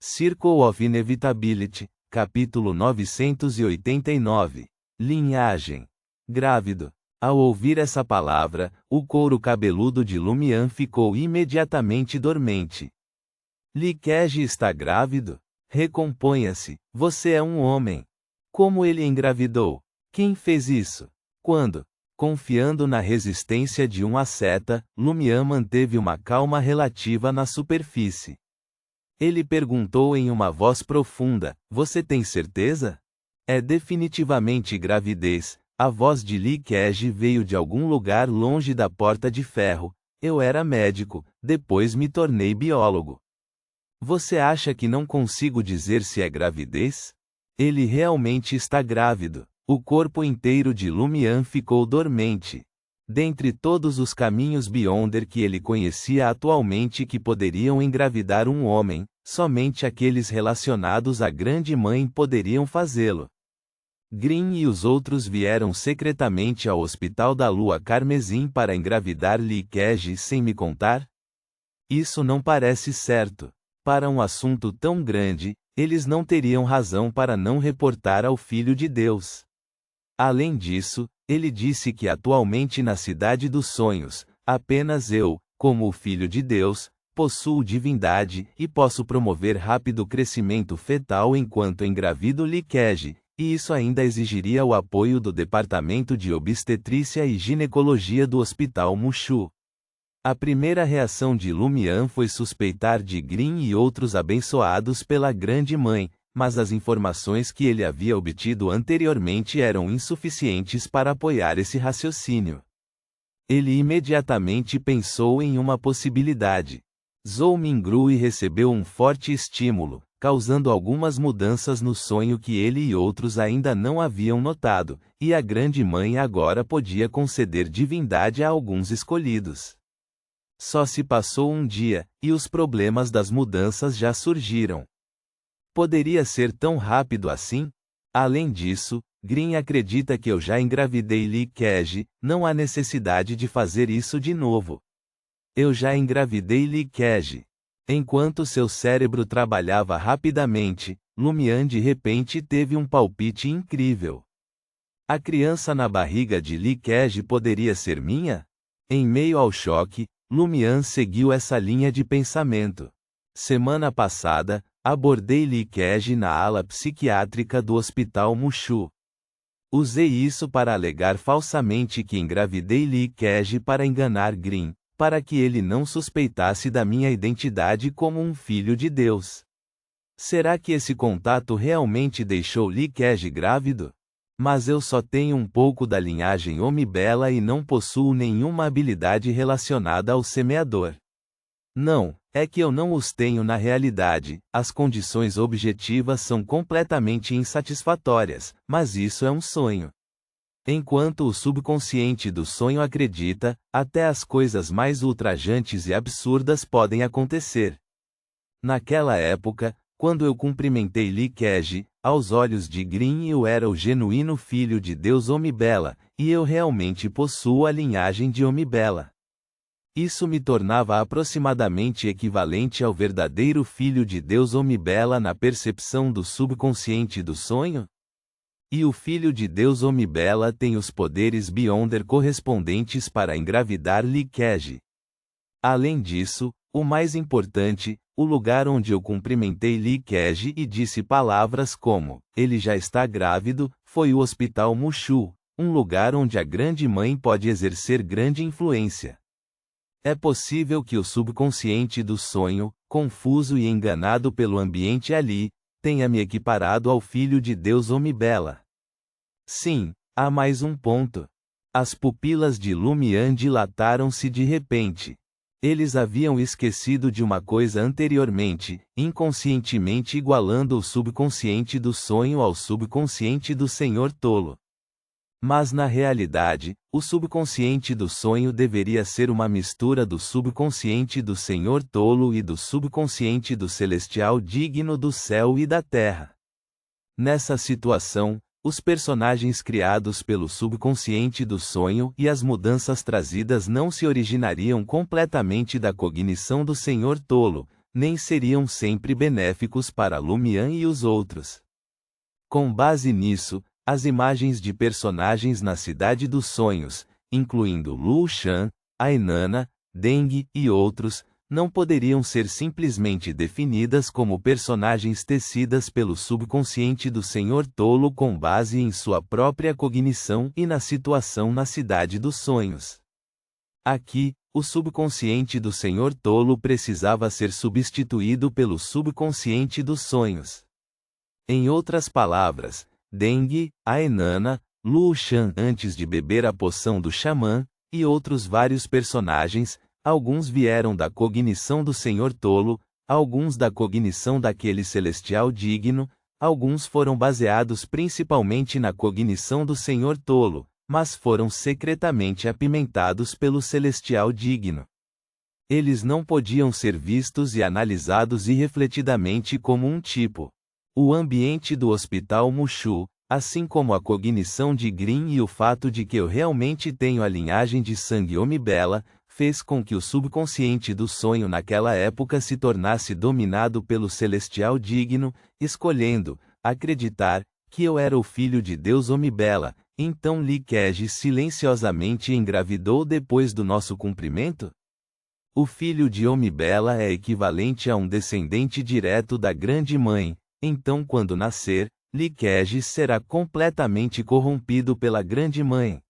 Circle of Inevitability, capítulo 989. Linhagem. Grávido. Ao ouvir essa palavra, o couro cabeludo de Lumian ficou imediatamente dormente. Liquege está grávido? Recomponha-se, você é um homem. Como ele engravidou? Quem fez isso? Quando? Confiando na resistência de um asceta, Lumian manteve uma calma relativa na superfície. Ele perguntou em uma voz profunda, você tem certeza? É definitivamente gravidez. A voz de Liquege veio de algum lugar longe da porta de ferro. Eu era médico, depois me tornei biólogo. Você acha que não consigo dizer se é gravidez? Ele realmente está grávido. O corpo inteiro de Lumian ficou dormente. Dentre todos os caminhos Beyonder que ele conhecia atualmente que poderiam engravidar um homem, somente aqueles relacionados à Grande Mãe poderiam fazê-lo. Green e os outros vieram secretamente ao Hospital da Lua Carmesim para engravidar Liquege sem me contar? Isso não parece certo. Para um assunto tão grande, eles não teriam razão para não reportar ao Filho de Deus. Além disso, ele disse que atualmente na Cidade dos Sonhos, apenas eu, como o Filho de Deus, possuo divindade e posso promover rápido crescimento fetal enquanto engravido Liquege, e isso ainda exigiria o apoio do Departamento de Obstetrícia e Ginecologia do Hospital Mushu. A primeira reação de Lumian foi suspeitar de Green e outros abençoados pela Grande Mãe, mas as informações que ele havia obtido anteriormente eram insuficientes para apoiar esse raciocínio. Ele imediatamente pensou em uma possibilidade. Zhou Mingrui recebeu um forte estímulo, causando algumas mudanças no sonho que ele e outros ainda não haviam notado, e a Grande Mãe agora podia conceder divindade a alguns escolhidos. Só se passou um dia, e os problemas das mudanças já surgiram. Poderia ser tão rápido assim? Além disso, Green acredita que eu já engravidei Liquege, não há necessidade de fazer isso de novo. Eu já engravidei Liquege. Enquanto seu cérebro trabalhava rapidamente, Lumian de repente teve um palpite incrível. A criança na barriga de Liquege poderia ser minha? Em meio ao choque, Lumian seguiu essa linha de pensamento. Semana passada, abordei Liquege na ala psiquiátrica do Hospital Mushu. Usei isso para alegar falsamente que engravidei Liquege para enganar Green, para que ele não suspeitasse da minha identidade como um filho de Deus. Será que esse contato realmente deixou Liquege grávido? Mas eu só tenho um pouco da linhagem Omibela e não possuo nenhuma habilidade relacionada ao semeador. Não, é que eu não os tenho na realidade, as condições objetivas são completamente insatisfatórias, mas isso é um sonho. Enquanto o subconsciente do sonho acredita, até as coisas mais ultrajantes e absurdas podem acontecer. Naquela época, quando eu cumprimentei Liquege, aos olhos de Green eu era o genuíno filho de Deus Omibela, e eu realmente possuo a linhagem de Omibela. Isso me tornava aproximadamente equivalente ao verdadeiro filho de Deus Omibela na percepção do subconsciente do sonho? E o filho de Deus Omibela tem os poderes Beyonder correspondentes para engravidar Liquege. Além disso, o mais importante, o lugar onde eu cumprimentei Liquege e disse palavras como, ele já está grávido, foi o Hospital Mushu, um lugar onde a Grande Mãe pode exercer grande influência. É possível que o subconsciente do sonho, confuso e enganado pelo ambiente ali, tenha me equiparado ao Filho de Deus Omibela. Sim, há mais um ponto. As pupilas de Lumian dilataram-se de repente. Eles haviam esquecido de uma coisa anteriormente, inconscientemente igualando o subconsciente do sonho ao subconsciente do Senhor Tolo. Mas na realidade, o subconsciente do sonho deveria ser uma mistura do subconsciente do Senhor Tolo e do subconsciente do Celestial digno do céu e da terra. Nessa situação, os personagens criados pelo subconsciente do sonho e as mudanças trazidas não se originariam completamente da cognição do Senhor Tolo, nem seriam sempre benéficos para Lumian e os outros. Com base nisso, as imagens de personagens na Cidade dos Sonhos, incluindo Lu Shan, a Inanna, Deng e outros, não poderiam ser simplesmente definidas como personagens tecidas pelo subconsciente do Senhor Tolo com base em sua própria cognição e na situação na Cidade dos Sonhos. Aqui, o subconsciente do Senhor Tolo precisava ser substituído pelo subconsciente dos sonhos. Em outras palavras, Deng, a Inanna, Lu Shan antes de beber a poção do xamã, e outros vários personagens, alguns vieram da cognição do Senhor Tolo, alguns da cognição daquele celestial digno, alguns foram baseados principalmente na cognição do Senhor Tolo, mas foram secretamente apimentados pelo celestial digno. Eles não podiam ser vistos e analisados irrefletidamente como um tipo. O ambiente do Hospital Mushu, assim como a cognição de Green e o fato de que eu realmente tenho a linhagem de sangue Omibela, fez com que o subconsciente do sonho naquela época se tornasse dominado pelo celestial digno, escolhendo acreditar que eu era o filho de Deus Omibela. Então Li Keji silenciosamente engravidou depois do nosso cumprimento? O filho de Omibela é equivalente a um descendente direto da Grande Mãe, então quando nascer, Li Keji será completamente corrompido pela Grande Mãe.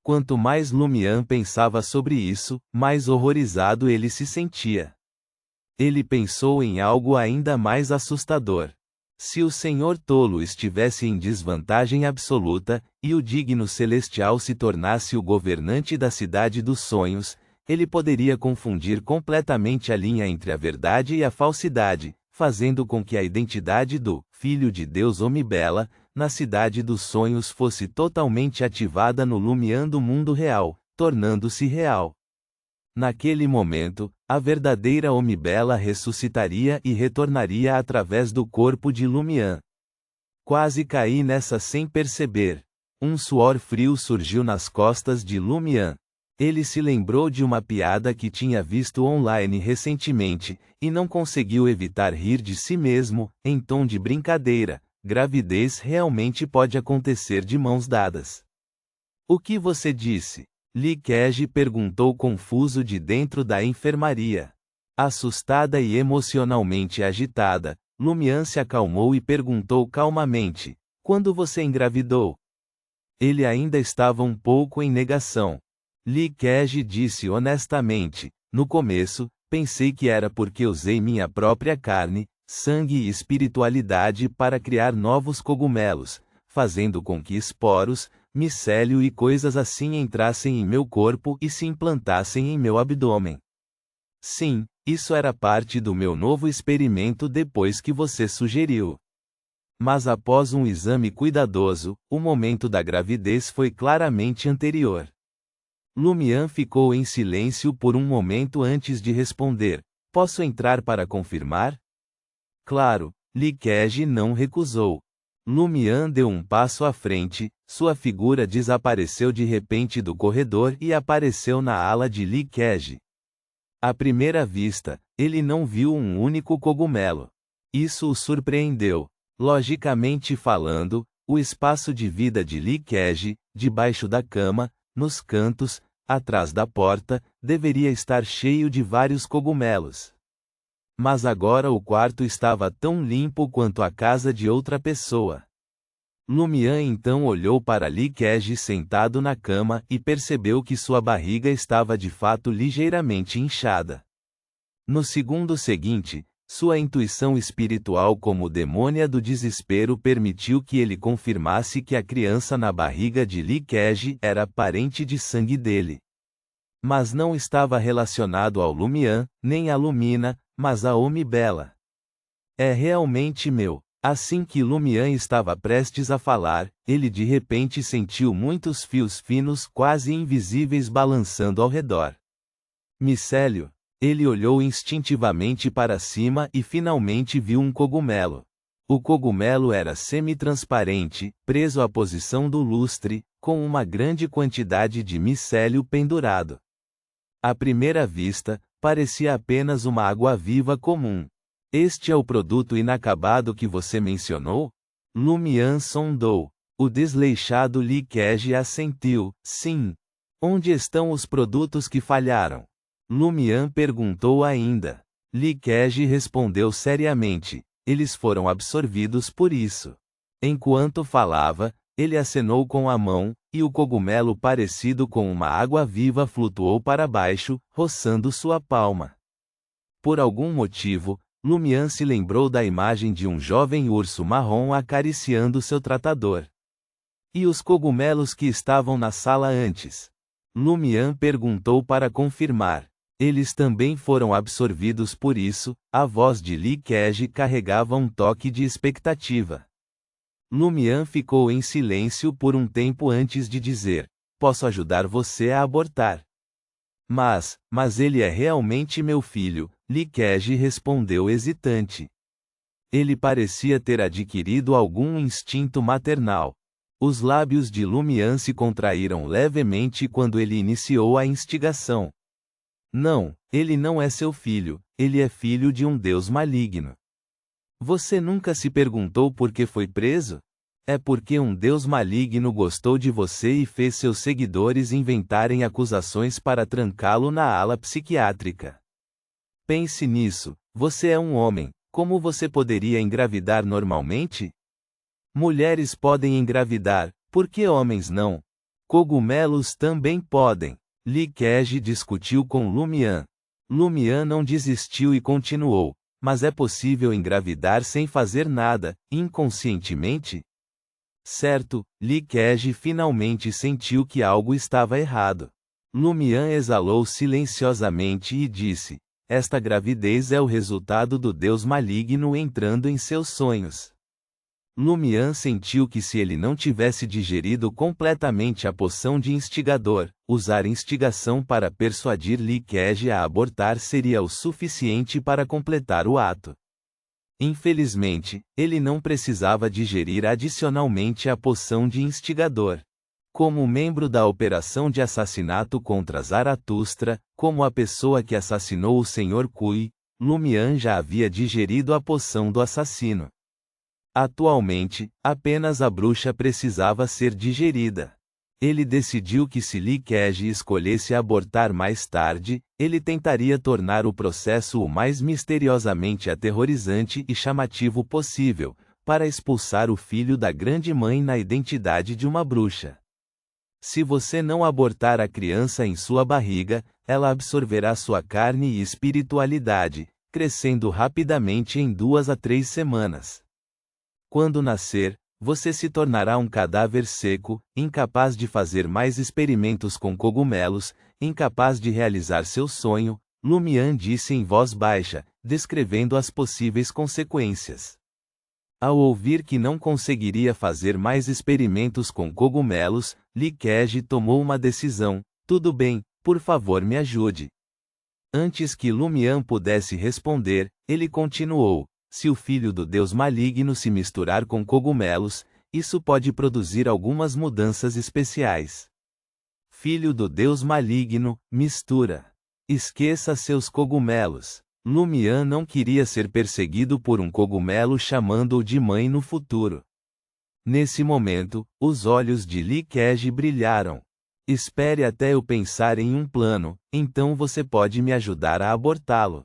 Quanto mais Lumian pensava sobre isso, mais horrorizado ele se sentia. Ele pensou em algo ainda mais assustador. Se o Senhor Tolo estivesse em desvantagem absoluta, e o digno celestial se tornasse o governante da Cidade dos Sonhos, ele poderia confundir completamente a linha entre a verdade e a falsidade, fazendo com que a identidade do Filho de Deus Omibela, na Cidade dos Sonhos fosse totalmente ativada no Lumian do mundo real, tornando-se real. Naquele momento, a verdadeira Omibela ressuscitaria e retornaria através do corpo de Lumian. Quase caí nessa sem perceber. Um suor frio surgiu nas costas de Lumian. Ele se lembrou de uma piada que tinha visto online recentemente, e não conseguiu evitar rir de si mesmo, em tom de brincadeira. Gravidez realmente pode acontecer de mãos dadas. O que você disse? Li Keji perguntou confuso de dentro da enfermaria. Assustada e emocionalmente agitada, Lumian se acalmou e perguntou calmamente: quando você engravidou? Ele ainda estava um pouco em negação. Li Keji disse honestamente: no começo, pensei que era porque usei minha própria carne, sangue e espiritualidade para criar novos cogumelos, fazendo com que esporos, micélio e coisas assim entrassem em meu corpo e se implantassem em meu abdômen. Sim, isso era parte do meu novo experimento depois que você sugeriu. Mas após um exame cuidadoso, o momento da gravidez foi claramente anterior. Lumian ficou em silêncio por um momento antes de responder: posso entrar para confirmar? Claro, Li Keji não recusou. Lumian deu um passo à frente, sua figura desapareceu de repente do corredor e apareceu na ala de Li Keji. À primeira vista, ele não viu um único cogumelo. Isso o surpreendeu. Logicamente falando, o espaço de vida de Li Keji, debaixo da cama, nos cantos, atrás da porta, deveria estar cheio de vários cogumelos. Mas agora o quarto estava tão limpo quanto a casa de outra pessoa. Lumian então olhou para Li Keji sentado na cama e percebeu que sua barriga estava de fato ligeiramente inchada. No segundo seguinte, sua intuição espiritual como demônia do desespero permitiu que ele confirmasse que a criança na barriga de Li Keji era parente de sangue dele. Mas não estava relacionado ao Lumian, nem à Lumina, mas a Omibela. É realmente meu. Assim que Lumian estava prestes a falar, ele de repente sentiu muitos fios finos quase invisíveis balançando ao redor. Micélio. Ele olhou instintivamente para cima e finalmente viu um cogumelo. O cogumelo era semi-transparente, preso à posição do lustre, com uma grande quantidade de micélio pendurado. À primeira vista, parecia apenas uma água-viva comum. Este é o produto inacabado que você mencionou? Lumian sondou. O desleixado Li Keji assentiu, sim. Onde estão os produtos que falharam? Lumian perguntou ainda. Li Keji respondeu seriamente. Eles foram absorvidos por isso. Enquanto falava, ele acenou com a mão, e o cogumelo parecido com uma água-viva flutuou para baixo, roçando sua palma. Por algum motivo, Lumian se lembrou da imagem de um jovem urso marrom acariciando seu tratador. E os cogumelos que estavam na sala antes? Lumian perguntou para confirmar. Eles também foram absorvidos por isso. A voz de Li Keji carregava um toque de expectativa. Lumian ficou em silêncio por um tempo antes de dizer: posso ajudar você a abortar. Mas ele é realmente meu filho, Li Keji respondeu hesitante. Ele parecia ter adquirido algum instinto maternal. Os lábios de Lumian se contraíram levemente quando ele iniciou a instigação. Não, ele não é seu filho, ele é filho de um deus maligno. Você nunca se perguntou por que foi preso? É porque um deus maligno gostou de você e fez seus seguidores inventarem acusações para trancá-lo na ala psiquiátrica. Pense nisso, você é um homem, como você poderia engravidar normalmente? Mulheres podem engravidar, por que homens não? Cogumelos também podem. Li Keji discutiu com Lumian. Lumian não desistiu e continuou. Mas é possível engravidar sem fazer nada, inconscientemente? Certo, Li Keji finalmente sentiu que algo estava errado. Lumian exalou silenciosamente e disse: esta gravidez é o resultado do deus maligno entrando em seus sonhos. Lumian sentiu que se ele não tivesse digerido completamente a poção de instigador, usar instigação para persuadir Li Keji a abortar seria o suficiente para completar o ato. Infelizmente, ele não precisava digerir adicionalmente a poção de instigador. Como membro da operação de assassinato contra Zaratustra, como a pessoa que assassinou o Sr. Kui, Lumian já havia digerido a poção do assassino. Atualmente, apenas a bruxa precisava ser digerida. Ele decidiu que se Li Keji escolhesse abortar mais tarde, ele tentaria tornar o processo o mais misteriosamente aterrorizante e chamativo possível, para expulsar o filho da grande mãe na identidade de uma bruxa. Se você não abortar a criança em sua barriga, ela absorverá sua carne e espiritualidade, crescendo rapidamente em 2 a 3 semanas. Quando nascer, você se tornará um cadáver seco, incapaz de fazer mais experimentos com cogumelos, incapaz de realizar seu sonho, Lumian disse em voz baixa, descrevendo as possíveis consequências. Ao ouvir que não conseguiria fazer mais experimentos com cogumelos, Li Keji tomou uma decisão: tudo bem, por favor me ajude. Antes que Lumian pudesse responder, ele continuou: se o filho do deus maligno se misturar com cogumelos, isso pode produzir algumas mudanças especiais. Filho do deus maligno, mistura. Esqueça seus cogumelos. Lumian não queria ser perseguido por um cogumelo chamando-o de mãe no futuro. Nesse momento, os olhos de Li Keji brilharam. Espere até eu pensar em um plano, então você pode me ajudar a abortá-lo.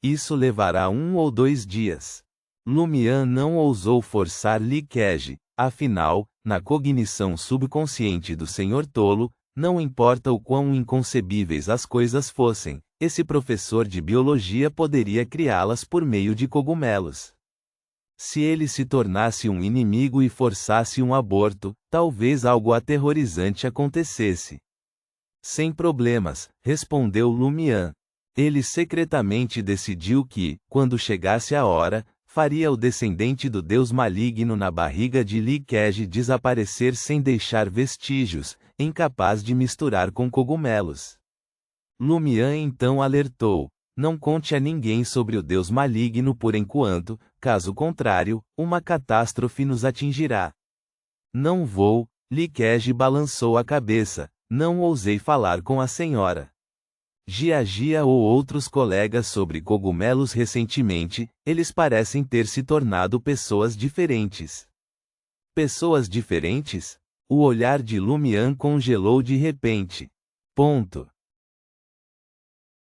Isso levará 1 ou 2 dias. Lumian não ousou forçar Li Keji, afinal, na cognição subconsciente do Senhor Tolo, não importa o quão inconcebíveis as coisas fossem, esse professor de biologia poderia criá-las por meio de cogumelos. Se ele se tornasse um inimigo e forçasse um aborto, talvez algo aterrorizante acontecesse. Sem problemas, respondeu Lumian. Ele secretamente decidiu que, quando chegasse a hora, faria o descendente do deus maligno na barriga de Li Keji desaparecer sem deixar vestígios, incapaz de misturar com cogumelos. Lumian então alertou: não conte a ninguém sobre o deus maligno por enquanto, caso contrário, uma catástrofe nos atingirá. Não vou, Li Keji balançou a cabeça, não ousei falar com a senhora. Gia ou outros colegas sobre cogumelos recentemente, eles parecem ter se tornado pessoas diferentes. Pessoas diferentes? O olhar de Lumian congelou de repente. Ponto.